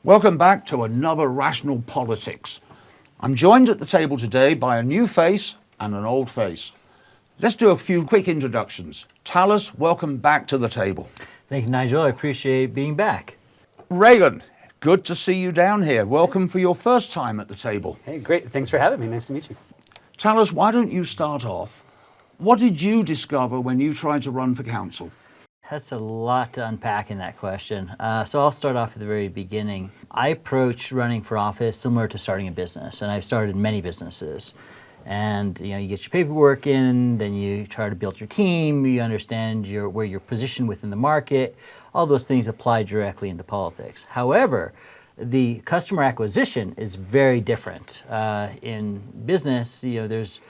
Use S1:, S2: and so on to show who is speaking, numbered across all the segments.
S1: Welcome back to another Rational Politics. I'm joined at the table today by a new face and an old face. Let's do a few quick introductions. Tallis, welcome back to the table.
S2: Thank you, Nigel. I appreciate being back.
S1: Regan, good to see you down here. Welcome for your first time at the table.
S3: Hey, great. Thanks for having me. Nice to meet you.
S1: Tallis, why don't you start off? What did you discover when you tried to run for council?
S2: That's a lot to unpack in that question. So I'll start off at the very beginning. I approached running for office similar to starting a business, and I've started many businesses. And you get your paperwork in, then you try to build your team, you understand where you're positioned within the market. All those things apply directly into politics. However, the customer acquisition is very different. In business, there's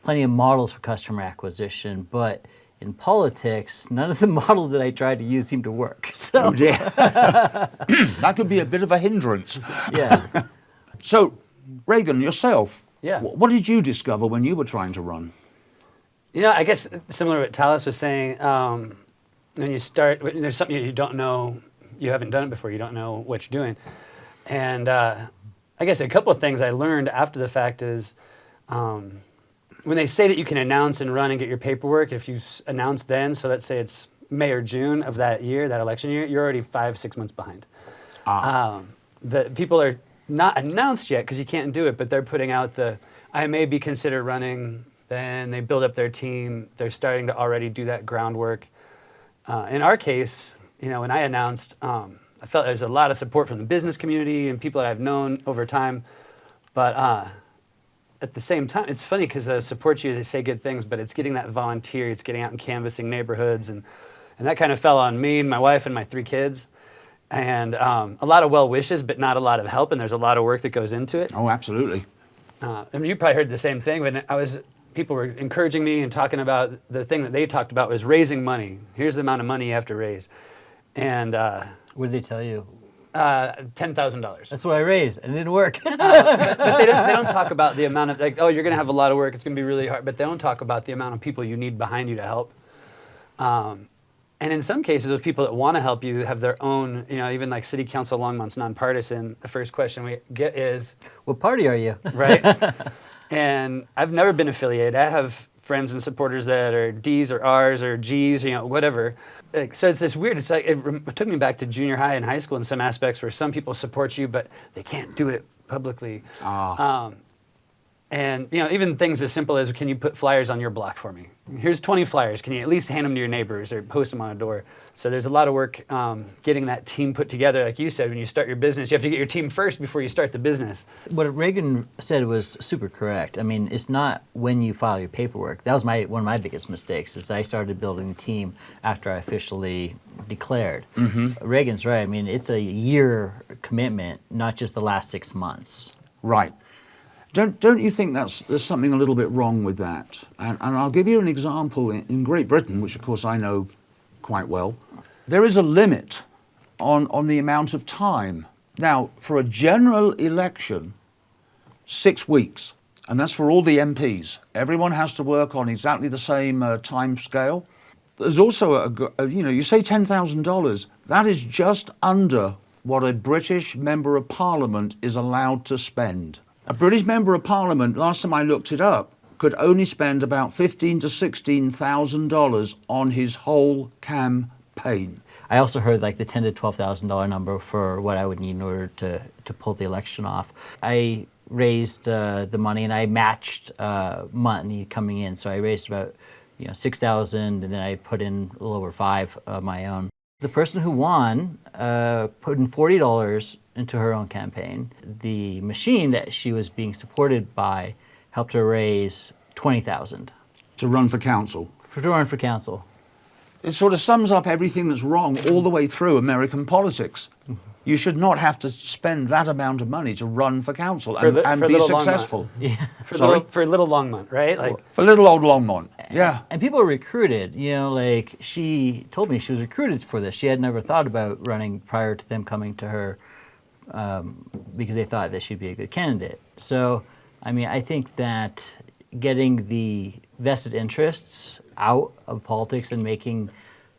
S2: plenty of models for customer acquisition, but in politics, none of the models that I tried to use seem to work. So
S1: Oh dear. That could be a bit of a hindrance.
S2: yeah.
S1: So, Regan, yourself,
S3: Yeah.
S1: what did you discover when you were trying to run?
S3: I guess similar to what Tallis was saying, when you start, there's something you don't know, you haven't done it before, you don't know what you're doing. And I guess a couple of things I learned after the fact is, when they say that you can announce and run and get your paperwork, if you announce then, so let's say it's May or June of that year, that election year, you're already 5-6 months behind. The people are not announced yet because you can't do it, but they're putting out I may be considered running, then they build up their team, they're starting to already do that groundwork. In our case, when I announced, I felt there's a lot of support from the business community and people that I've known over time, but at the same time, it's funny because they support you, they say good things, but it's getting that volunteer, it's getting out and canvassing neighborhoods, and that kind of fell on me and my wife and my 3 kids. And a lot of well wishes, but not a lot of help, and there's a lot of work that goes into it.
S1: Oh, absolutely.
S3: You probably heard the same thing, but people were encouraging me and talking about the thing that they talked about was raising money. Here's the amount of money you have to raise. And
S2: What did they tell you?
S3: $10,000.
S2: That's what I raised, and it didn't work.
S3: But they don't talk about the amount of, you're going to have a lot of work, it's going to be really hard, but they don't talk about the amount of people you need behind you to help. And in some cases, those people that want to help you have their own, even like City Council Longmont's nonpartisan, the first question we get is,
S2: What party are you?
S3: right? And I've never been affiliated. I have friends and supporters that are D's or R's or G's, whatever. So it's this weird, it's like, it took me back to junior high and high school in some aspects where some people support you, but they can't do it publicly. And even things as simple as, can you put flyers on your block for me? Here's 20 flyers. Can you at least hand them to your neighbors or post them on a door? So there's a lot of work getting that team put together. Like you said, when you start your business, you have to get your team first before you start the business.
S2: What Regan said was super correct. I mean, it's not when you file your paperwork. That was one of my biggest mistakes, is I started building a team after I officially declared. Mm-hmm. Regan's right. I mean, it's a year commitment, not just the last 6 months.
S1: Right. Don't you think there's something a little bit wrong with that? And I'll give you an example in Great Britain, which of course I know quite well. There is a limit on the amount of time. Now, for a general election, 6 weeks, and that's for all the MPs. Everyone has to work on exactly the same time scale. There's also, you say $10,000. That is just under what a British Member of Parliament is allowed to spend. A British Member of Parliament, last time I looked it up, could only spend about $15,000 to $16,000 on his whole campaign.
S2: I also heard like the $10,000 to $12,000 number for what I would need in order to pull the election off. I raised the money and I matched money coming in, so I raised about $6,000, and then I put in a little over $5,000 of my own. The person who won put in $40 into her own campaign. The machine that she was being supported by helped her raise $20,000
S1: To run for council.
S2: to run for council.
S1: It sort of sums up everything that's wrong all the way through American politics. You should not have to spend that amount of money to run for council and be successful.
S2: Yeah.
S3: For little Longmont, right?
S1: For little old Longmont, yeah.
S2: And people are recruited, like she told me she was recruited for this. She had never thought about running prior to them coming to her because they thought that she'd be a good candidate. So, I mean, I think that getting the vested interests out of politics and making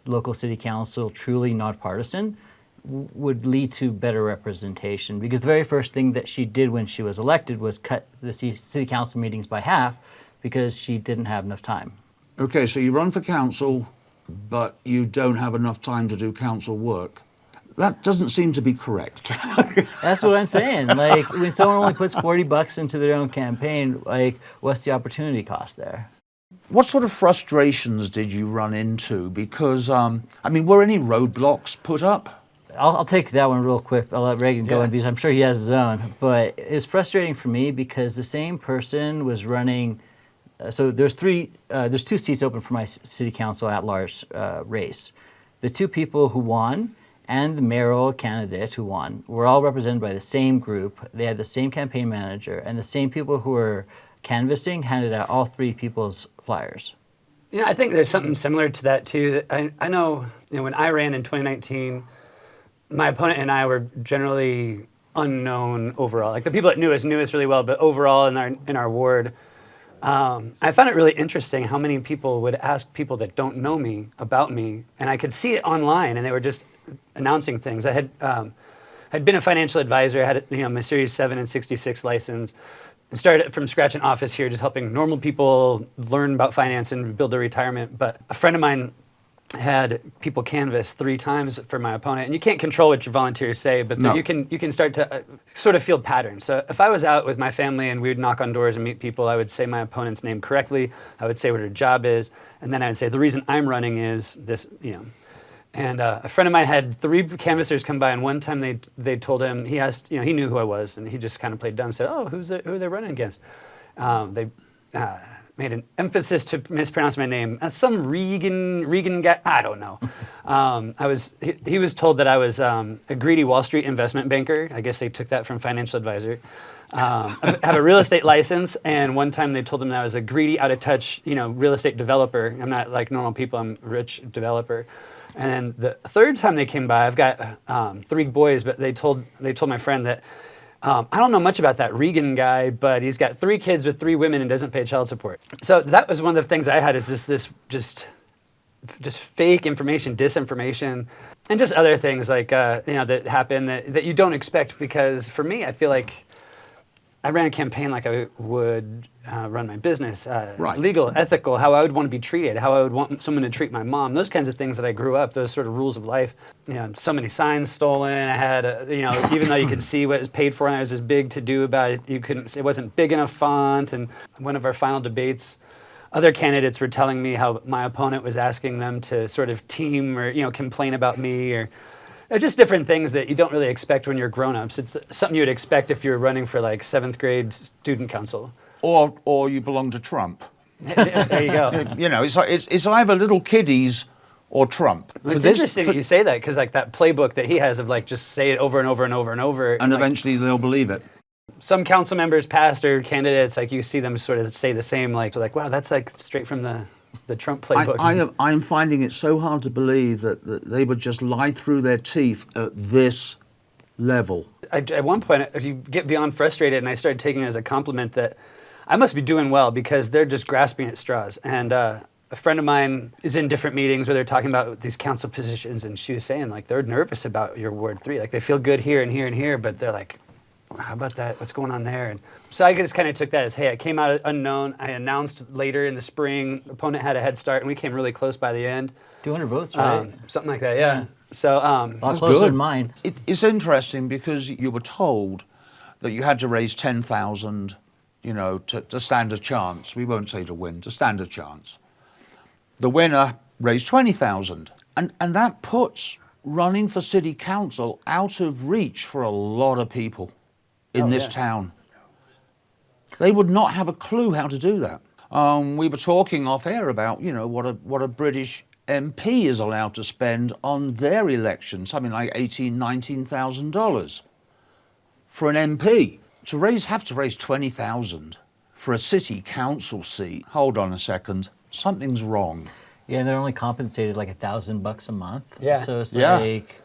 S2: local city council truly nonpartisan would lead to better representation, because the very first thing that she did when she was elected was cut the city council meetings by half because she didn't have enough time.
S1: Okay, so you run for council, but you don't have enough time to do council work. That doesn't seem to be correct.
S2: That's what I'm saying. Like, when someone only puts $40 into their own campaign, like, what's the opportunity cost there?
S1: What sort of frustrations did you run into? Because, I mean, were any roadblocks put up?
S2: I'll take that one real quick. I'll let Regan go
S3: Yeah.
S2: in because I'm sure he has his own. But it was frustrating for me because the same person was running. So there's two seats open for my city council at-large race. The two people who won and the mayoral candidate who won were all represented by the same group. They had the same campaign manager, and the same people who were canvassing handed out all three people's flyers.
S3: Yeah, I think there's something similar to that too. I know, when I ran in 2019, my opponent and I were generally unknown overall. Like, the people that knew us really well, but overall in our ward, I found it really interesting how many people would ask people that don't know me about me, and I could see it online, and they were just announcing things. I had been a financial advisor. I had my Series 7 and 66 license, and started from scratch in office here, just helping normal people learn about finance and build their retirement. But a friend of mine had people canvass 3 times for my opponent, and you can't control what your volunteers say, but
S1: No.
S3: you can start to sort of feel patterns. So if I was out with my family and we would knock on doors and meet people, I would say my opponent's name correctly. I would say what her job is, and then I would say the reason I'm running is this, And a friend of mine had 3 canvassers come by, and one time they told him, he asked, he knew who I was, and he just kind of played dumb, said, "Oh, who are they running against?" They made an emphasis to mispronounce my name. Some Regan guy, I don't know. He was told that I was a greedy Wall Street investment banker. I guess they took that from financial advisor. I have a real estate license, and one time they told him that I was a greedy, out of touch, real estate developer. I'm not like normal people. I'm a rich developer. And the third time they came by, I've got 3 boys, but they told my friend that I don't know much about that Regan guy, but he's got 3 kids with 3 women and doesn't pay child support. So that was one of the things I had, is this just fake information, disinformation, and just other things like that happen that you don't expect. Because for me, I feel like I ran a campaign like I would run my business,
S1: Right.
S3: legal, ethical, how I would want to be treated, how I would want someone to treat my mom, those kinds of things that I grew up, those sort of rules of life. So many signs stolen. I had, even though you could see what was paid for and there was this big to do about it, it wasn't big enough font. And one of our final debates, other candidates were telling me how my opponent was asking them to sort of team or, complain about me, or just different things that you don't really expect when you're grown-ups. It's something you would expect if you were running for like 7th grade student council.
S1: Or you belong to Trump.
S3: There you go.
S1: It's either little kiddies or Trump.
S3: It's interesting that you say that, because like that playbook that he has of like just say it over and over and over and over.
S1: And
S3: like,
S1: eventually they'll believe it.
S3: some council members, past or candidates, like you see them sort of say the same, like, so like, wow, that's like straight from the Trump playbook.
S1: I'm finding it so hard to believe that they would just lie through their teeth at this level.
S3: At one point, if you get beyond frustrated, and I started taking it as a compliment that I must be doing well, because they're just grasping at straws. And a friend of mine is in different meetings where they're talking about these council positions, and she was saying, like, they're nervous about your Ward 3. Like, they feel good here and here and here, but they're like, how about that? What's going on there? And so I just kind of took that as, hey, I came out unknown. I announced later in the spring. Opponent had a head start, and we came really close by the end.
S2: 200 votes, right?
S3: Something like that, yeah. So,
S2: a lot closer than mine.
S1: It's interesting because you were told that you had to raise 10,000, to stand a chance. We won't say to win, to stand a chance. The winner raised 20,000, and that puts running for city council out of reach for a lot of people in this town. They would not have a clue how to do that. We were talking off air about, what a British MP is allowed to spend on their election, something like $18,000-$19,000 for an MP. Have to raise 20,000 for a city council seat. Hold on a second, something's wrong.
S2: Yeah, and they're only compensated like $1,000 a month.
S3: Yeah.
S2: So it's like,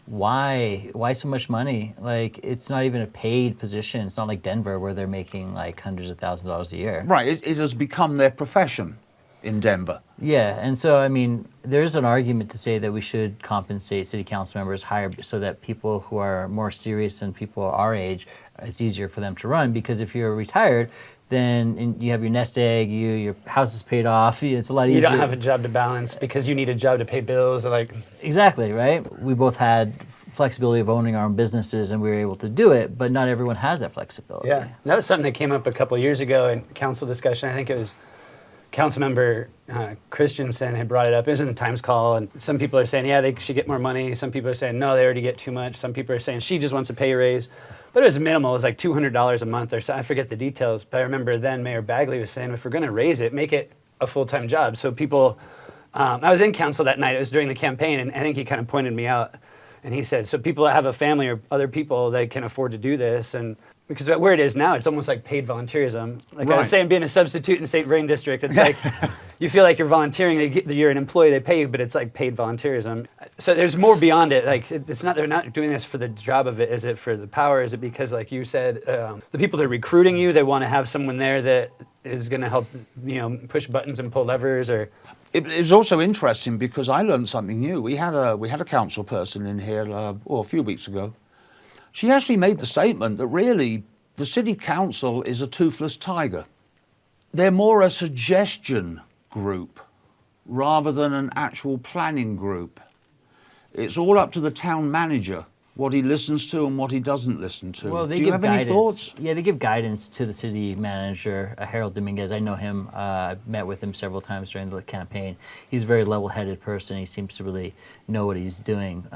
S2: why so much money? Like, it's not even a paid position. It's not like Denver where they're making like hundreds of thousands of dollars a year.
S1: Right, it has become their profession. in Denver.
S2: Yeah, and so I mean, there's an argument to say that we should compensate city council members higher so that people who are more serious than people our age, it's easier for them to run. Because if you're retired, then you have your nest egg, your house is paid off. It's a lot easier.
S3: You don't have a job to balance because you need a job to pay bills. Like
S2: exactly, right? We both had flexibility of owning our own businesses, and we were able to do it. But not everyone has that flexibility.
S3: Yeah, that was something that came up a couple of years ago in council discussion. I think it was Councilmember Christensen had brought it up. It was in the Times call, and some people are saying, yeah, they should get more money. Some people are saying, no, they already get too much. Some people are saying she just wants a pay raise. But it was minimal. It was like $200 a month or so. I forget the details. But I remember then Mayor Bagley was saying, if we're going to raise it, make it a full-time job. So people, I was in council that night. It was during the campaign, and I think he kind of pointed me out. And he said, so people that have a family or other people, they can afford to do this. And because where it is now, it's almost like paid volunteerism. Like I was saying, being a substitute in St. Vrain District, it's like you feel like you're volunteering. You're an employee, they pay you, but it's like paid volunteerism. So there's more beyond it. Like it's not, they're not doing this for the job of it. Is it for the power? Is it because, like you said, the people that are recruiting you, they want to have someone there that is going to help, push buttons and pull levers, or.
S1: It was also interesting because I learned something new. We had a council person in here a few weeks ago. She actually made the statement that really the city council is a toothless tiger. They're more a suggestion group rather than an actual planning group. It's all up to the town manager what he listens to and what he doesn't listen to.
S2: Well,
S1: Do you have any thoughts?
S2: Yeah, they give guidance to the city manager, Harold Dominguez. I know him. I've met with him several times during the campaign. He's a very level-headed person. He seems to really know what he's doing.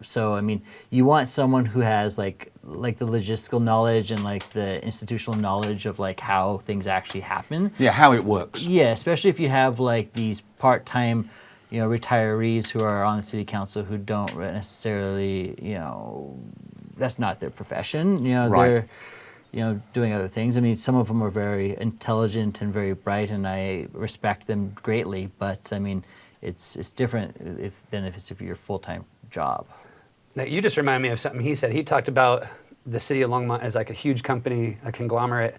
S2: So, I mean, you want someone who has like the logistical knowledge and like the institutional knowledge of like how things actually happen.
S1: Yeah, how it works.
S2: Yeah, especially if you have like these part-time retirees who are on the city council who don't necessarily, that's not their profession.
S1: Right.
S2: They're, doing other things. I mean, some of them are very intelligent and very bright, and I respect them greatly. But I mean, it's different than if it's your full-time job.
S3: Now, you just remind me of something he said. He talked about the city of Longmont as like a huge company, a conglomerate.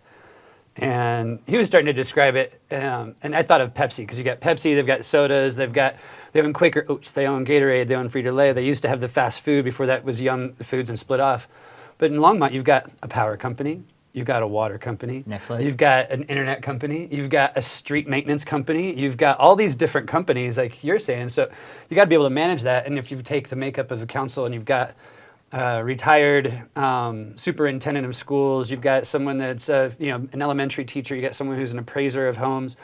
S3: And he was starting to describe it, and I thought of Pepsi, because you got Pepsi, they've got sodas, they own Quaker Oats, they own Gatorade, they own Frito-Lay. They used to have the fast food before that was Young Foods and split off. But in Longmont, you've got a power company, you've got a water company, you've got an internet company, you've got a street maintenance company, you've got all these different companies, like you're saying. So you got to be able to manage that. And if you take the makeup of the council and you've got retired superintendent of schools, you've got someone that's an elementary teacher, you got someone who's an appraiser of homes,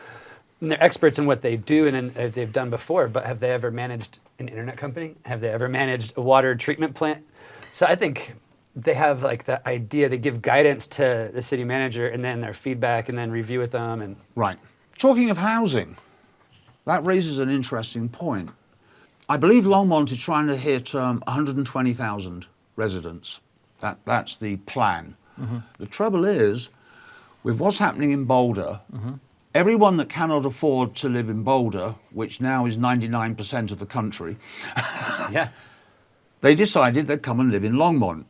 S3: and they're experts in what they do and they've done before, but have they ever managed an internet company? Have they ever managed a water treatment plant? So I think they have like the idea, they give guidance to the city manager and then their feedback and then review with them. And
S1: Right. Talking of housing, that raises an interesting point. I believe Longmont is trying to hit 120,000 residents. That's the plan. Mm-hmm. The trouble is, with what's happening in Boulder, everyone that cannot afford to live in Boulder, which now is 99% of the country,
S3: yeah,
S1: they decided they'd come and live in Longmont.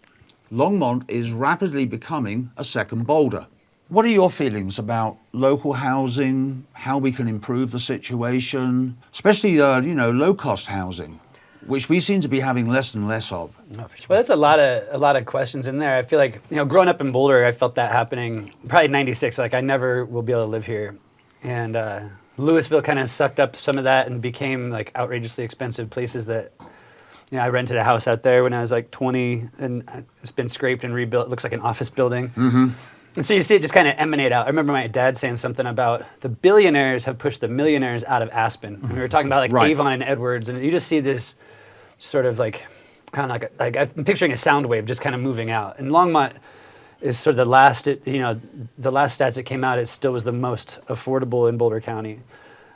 S1: Longmont is rapidly becoming a second Boulder. What are your feelings about local housing, how we can improve the situation, especially low-cost housing, which we seem to be having less and less of?
S3: Well, that's a lot of questions in there. I feel like, growing up in Boulder, I felt that happening probably in '96. Like, I never will be able to live here. And Louisville kind of sucked up some of that and became like outrageously expensive places that, I rented a house out there when I was like 20, and it's been scraped and rebuilt. It looks like an office building. Mm-hmm. And so you see it just kind of emanate out. I remember my dad saying something about the billionaires have pushed the millionaires out of Aspen. And we were talking about like
S1: Right.
S3: Avon and Edwards, and you just see this sort of like, kind of like I'm picturing a sound wave just kind of moving out. And Longmont is sort of the last stats that came out, it still was the most affordable in Boulder County.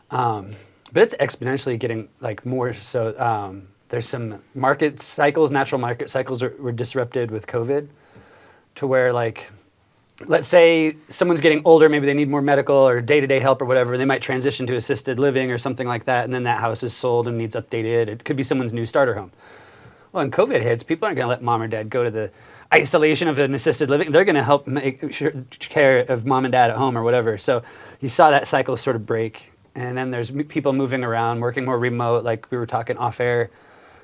S3: But it's exponentially getting like more so. There's some market cycles, natural market cycles were disrupted with COVID, to where like, let's say someone's getting older, maybe they need more medical or day-to-day help or whatever, they might transition to assisted living or something like that, and then that house is sold and needs updated. It could be someone's new starter home. Well, when COVID hits, people aren't going to let mom or dad go to the isolation of an assisted living. They're going to help make care of mom and dad at home or whatever. So you saw that cycle sort of break. And then there's people moving around, working more remote, like we were talking off air.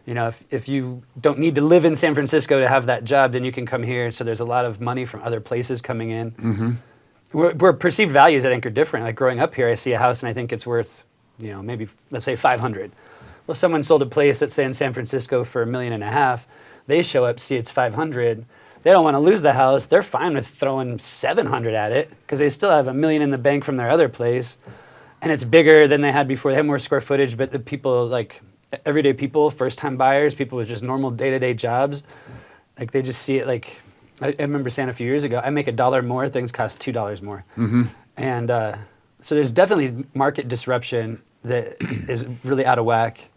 S3: You know, if you don't need to live in San Francisco to have that job, then you can come here. So there's a lot of money from other places coming in.
S1: Mm-hmm.
S3: Where perceived values, I think, are different. Like growing up here, I see a house and I think it's worth, you know, maybe, let's say 500. Well, someone sold a place, let's say in San Francisco for $1.5 million. They show up, see it's 500. They don't want to lose the house. They're fine with throwing 700 at it because they still have $1 million in the bank from their other place. And it's bigger than they had before. They have more square footage, but the people, like everyday people, first-time buyers, people with just normal day-to-day jobs, like they just see it like, I remember saying a few years ago, I make $1 more, things cost $2 more.
S1: Mm-hmm.
S3: And so there's definitely market disruption that is really out of whack.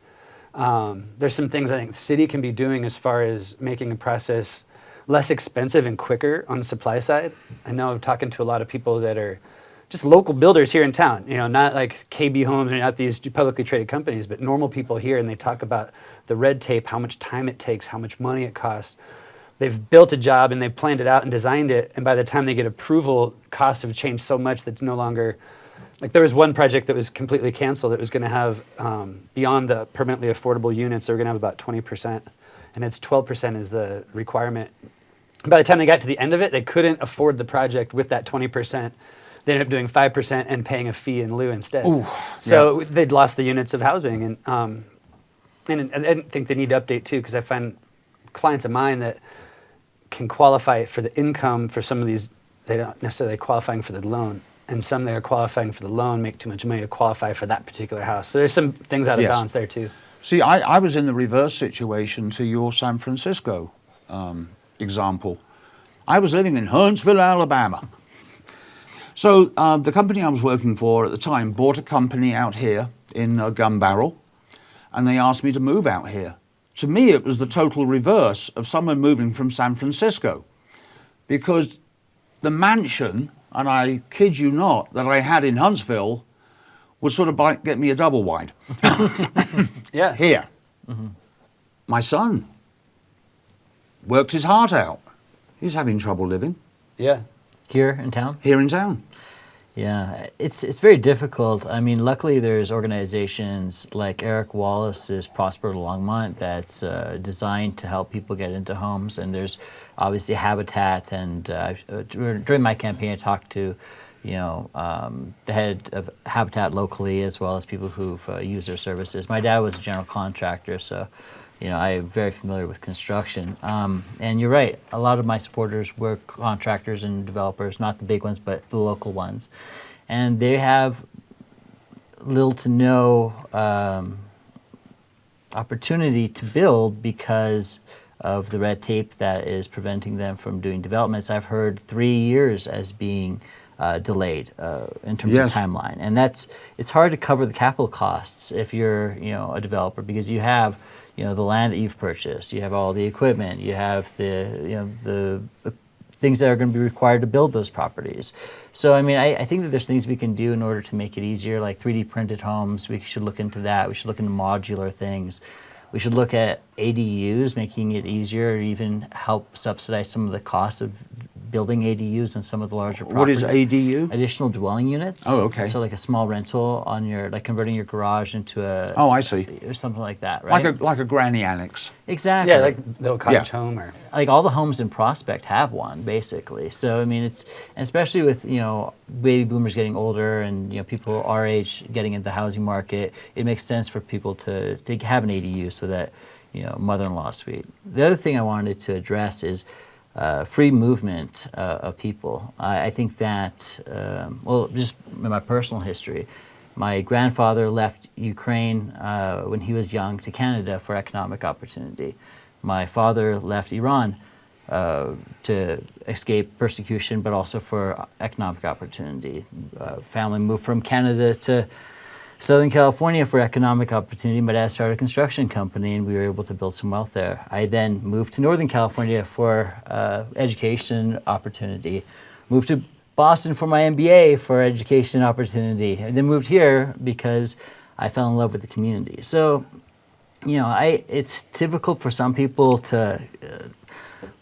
S3: There's some things I think the city can be doing as far as making a process less expensive and quicker on the supply side. I know I'm talking to a lot of people that are just local builders here in town, you know, not like KB Homes or not these publicly traded companies, but normal people here, and they talk about the red tape, how much time it takes, how much money it costs. They've built a job and they've planned it out and designed it, and by the time they get approval, costs have changed so much that it's no longer, like there was one project that was completely canceled. It was going to have, beyond the permanently affordable units, they were going to have about 20%, and it's 12% is the requirement. By the time they got to the end of it, they couldn't afford the project with that 20%. They ended up doing 5% and paying a fee in lieu instead.
S1: Ooh,
S3: so they'd lost the units of housing, and I think they need to update too, because I find clients of mine that can qualify for the income for some of these, they don't necessarily qualifying for the loan. And some that are qualifying for the loan make too much money to qualify for that particular house. So there's some things out of balance there too.
S1: See, I was in the reverse situation to your San Francisco example. I was living in Huntsville, Alabama. So the company I was working for at the time bought a company out here in Gun Barrel, and they asked me to move out here. To me, it was the total reverse of someone moving from San Francisco, because the mansion, and I kid you not, that I had in Huntsville would sort of get me a double wide.
S3: Yeah.
S1: Here. Mm-hmm. My son worked his heart out. He's having trouble living.
S3: Yeah.
S2: Here in town?
S1: Here in town.
S2: Yeah, it's very difficult. I mean, luckily there's organizations like Eric Wallace's Prosper Longmont that's designed to help people get into homes, and there's obviously Habitat. And during my campaign, I talked to, you know, the head of Habitat locally, as well as people who've used their services. My dad was a general contractor, so you know, I'm very familiar with construction. And you're right, a lot of my supporters were contractors and developers, not the big ones, but the local ones. And they have little to no opportunity to build because of the red tape that is preventing them from doing developments. I've heard 3 years as being delayed in terms of timeline. And it's hard to cover the capital costs if you're, you know, a developer, because you have, you know, the land that you've purchased, you have all the equipment, you have the, you know, the things that are going to be required to build those properties. So, I mean, I think that there's things we can do in order to make it easier, like 3D printed homes. We should look into that. We should look into modular things. We should look at ADUs, making it easier, or even help subsidize some of the costs of building ADUs in some of the larger properties.
S1: What is ADU?
S2: Additional dwelling units.
S1: Oh, okay.
S2: So like a small rental on your, like converting your garage into a...
S1: Oh, I see.
S2: Or something like that, right?
S1: Like a granny annex.
S2: Exactly.
S3: Yeah, like little cottage home or...
S2: Like all the homes in Prospect have one, basically. So, I mean, it's, and especially with, you know, baby boomers getting older and, you know, people our age getting into the housing market, it makes sense for people to have an ADU so that, you know, mother-in-law suite. The other thing I wanted to address is free movement of people. I think that, well, just in my personal history, my grandfather left Ukraine when he was young to Canada for economic opportunity. My father left Iran to escape persecution, but also for economic opportunity. Family moved from Canada to Southern California for economic opportunity. My dad started a construction company, and we were able to build some wealth there. I then moved to Northern California for education opportunity. Moved to Boston for my MBA for education opportunity, and then moved here because I fell in love with the community. So, you know, it's difficult for some people to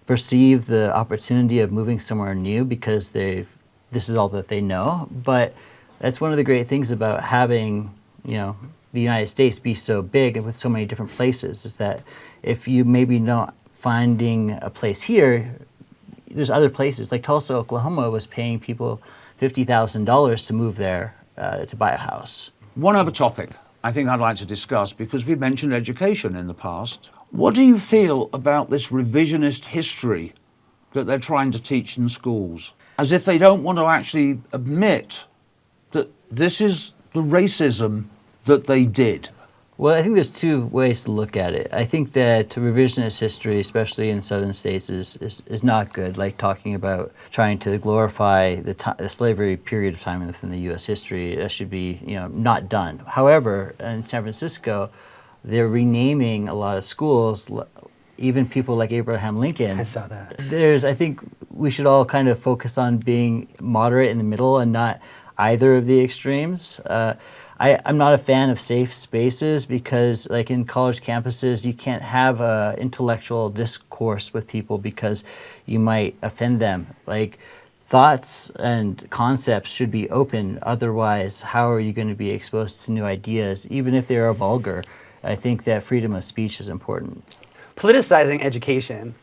S2: perceive the opportunity of moving somewhere new because this is all that they know. But That's one of the great things about having, the United States be so big and with so many different places, is that if you maybe not finding a place here, there's other places. Like Tulsa, Oklahoma was paying people $50,000 to move there to buy a house.
S1: One other topic I think I'd like to discuss, because we've mentioned education in the past. What do you feel about this revisionist history that they're trying to teach in schools? As if they don't want to actually admit that this is the racism that they did.
S2: Well, I think there's two ways to look at it. I think that revisionist history, especially in southern states, is not good. Like talking about trying to glorify the slavery period of time within the U.S. history, that should be not done. However, in San Francisco, they're renaming a lot of schools. Even people like Abraham Lincoln.
S3: I saw that.
S2: I think we should all kind of focus on being moderate in the middle and not either of the extremes. I'm not a fan of safe spaces because, like in college campuses, you can't have an intellectual discourse with people because you might offend them. Like, thoughts and concepts should be open. Otherwise, how are you going to be exposed to new ideas, even if they are vulgar? I think that freedom of speech is important.
S3: Politicizing education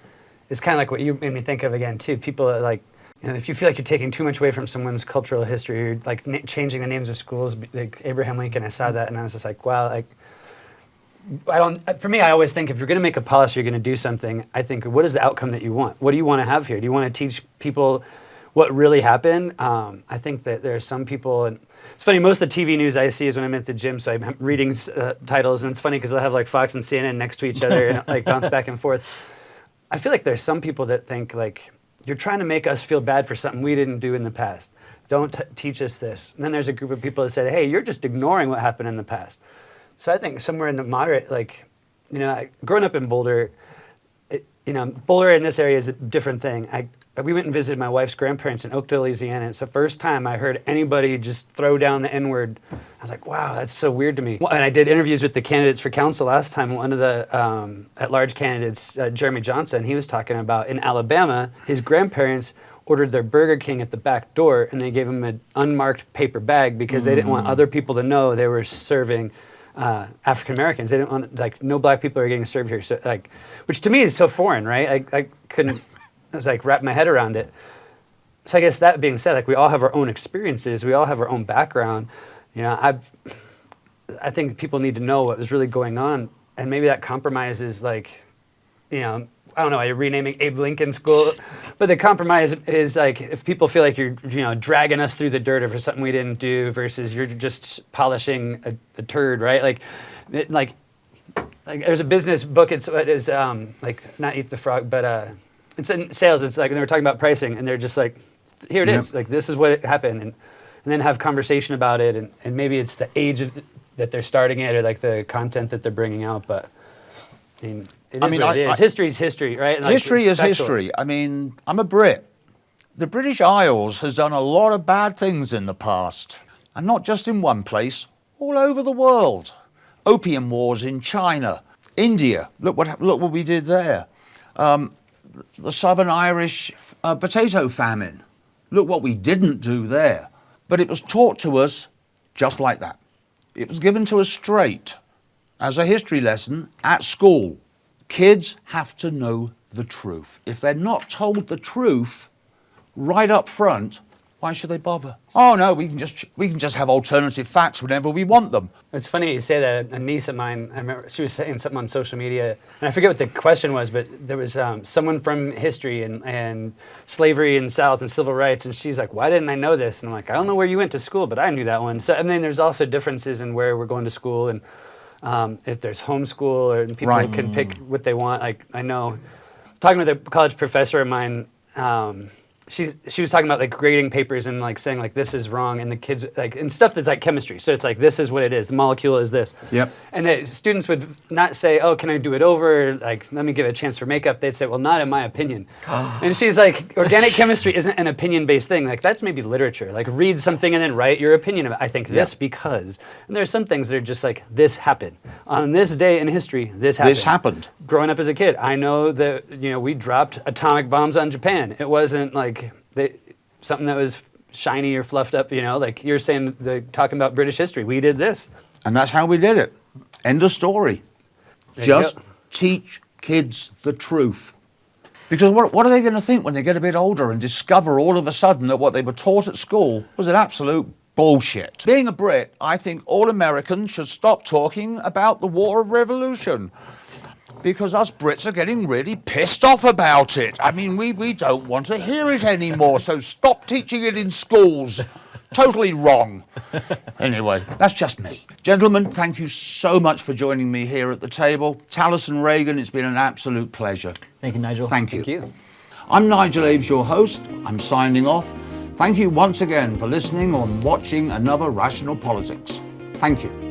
S3: is kind of like what you made me think of again, too. People are like, if you feel like you're taking too much away from someone's cultural history, you're like changing the names of schools, like Abraham Lincoln, I saw that and I was just like, wow, like, for me, I always think if you're going to make a policy, you're going to do something, I think, what is the outcome that you want? What do you want to have here? Do you want to teach people what really happened? I think that there are some people, and it's funny, most of the TV news I see is when I'm at the gym, so I'm reading titles, and it's funny because they'll have like Fox and CNN next to each other and like bounce back and forth. I feel like there's some people that think like, you're trying to make us feel bad for something we didn't do in the past. Don't teach us this. And then there's a group of people that said, hey, you're just ignoring what happened in the past. So I think somewhere in the moderate, like, growing up in Boulder, Boulder in this area is a different thing. We went and visited my wife's grandparents in Oakdale, Louisiana. It's the first time I heard anybody just throw down the N-word. I was like, wow, that's so weird to me. And I did interviews with the candidates for council last time. One of the at-large candidates, Jeremy Johnson, he was talking about in Alabama, his grandparents ordered their Burger King at the back door, and they gave him an unmarked paper bag because they didn't want other people to know they were serving African Americans. They didn't want, like, no black people are getting served here. So, like, which to me is so foreign, right? I couldn't. I was like, wrap my head around it. So I guess that being said, like we all have our own experiences, we all have our own background. I think people need to know what was really going on, and maybe that compromise is like, I don't know, you're renaming Abe Lincoln School, but the compromise is like if people feel like you're dragging us through the dirt over something we didn't do versus you're just polishing a turd, right? Like there's a business book. It is like not Eat the Frog, but. It's in sales. It's like they were talking about pricing, and they're just like, "Here it is. Like this is what happened," and then have conversation about it, and maybe it's the age that they're starting it, or like the content that they're bringing out. But I mean, it is. History's history, right? Like,
S1: history is history. I mean, I'm a Brit. The British Isles has done a lot of bad things in the past, and not just in one place, all over the world. Opium wars in China, India. Look what we did there. The Southern Irish potato famine. Look what we didn't do there. But it was taught to us just like that. It was given to us straight as a history lesson at school. Kids have to know the truth. If they're not told the truth right up front, why should they bother? Oh no, we can just have alternative facts whenever we want them.
S3: It's funny you say that. A niece of mine, I remember she was saying something on social media, and I forget what the question was, but there was someone from history and slavery in the South and civil rights, and she's like, "Why didn't I know this?" And I'm like, "I don't know where you went to school, but I knew that one." So, and then there's also differences in where we're going to school, and if there's homeschool, and people can pick what they want. Like I know, talking with a college professor of mine. She was talking about like grading papers and like saying like this is wrong, and the kids like and stuff that's like chemistry. So it's like this is what it is. The molecule is this.
S1: Yep.
S3: And the students would not say, "Oh, can I do it over?" Like let me give it a chance for makeup. They'd say, "Well, not in my opinion." And she's like, "Organic chemistry isn't an opinion-based thing. Like that's maybe literature. Like read something and then write your opinion about. I think this because." And there's some things that are just like this happened on this day in history. This happened.
S1: This happened.
S3: Growing up as a kid, I know that we dropped atomic bombs on Japan. It wasn't like something that was shiny or fluffed up, like you're saying, talking about British history. We did this.
S1: And that's how we did it. End of story.
S3: There you
S1: Just
S3: go.
S1: teach kids the truth. Because what are they going to think when they get a bit older and discover all of a sudden that what they were taught at school was an absolute bullshit? Being a Brit, I think all Americans should stop talking about the War of Revolution. Because us Brits are getting really pissed off about it. I mean, we don't want to hear it anymore, so stop teaching it in schools. Totally wrong. Anyway, that's just me. Gentlemen, thank you so much for joining me here at the table. Tallis and Regan, it's been an absolute pleasure.
S2: Thank you, Nigel.
S1: Thank you.
S3: Thank you.
S1: I'm Nigel Aves, your host. I'm signing off. Thank you once again for listening or watching another Rational Politics. Thank you.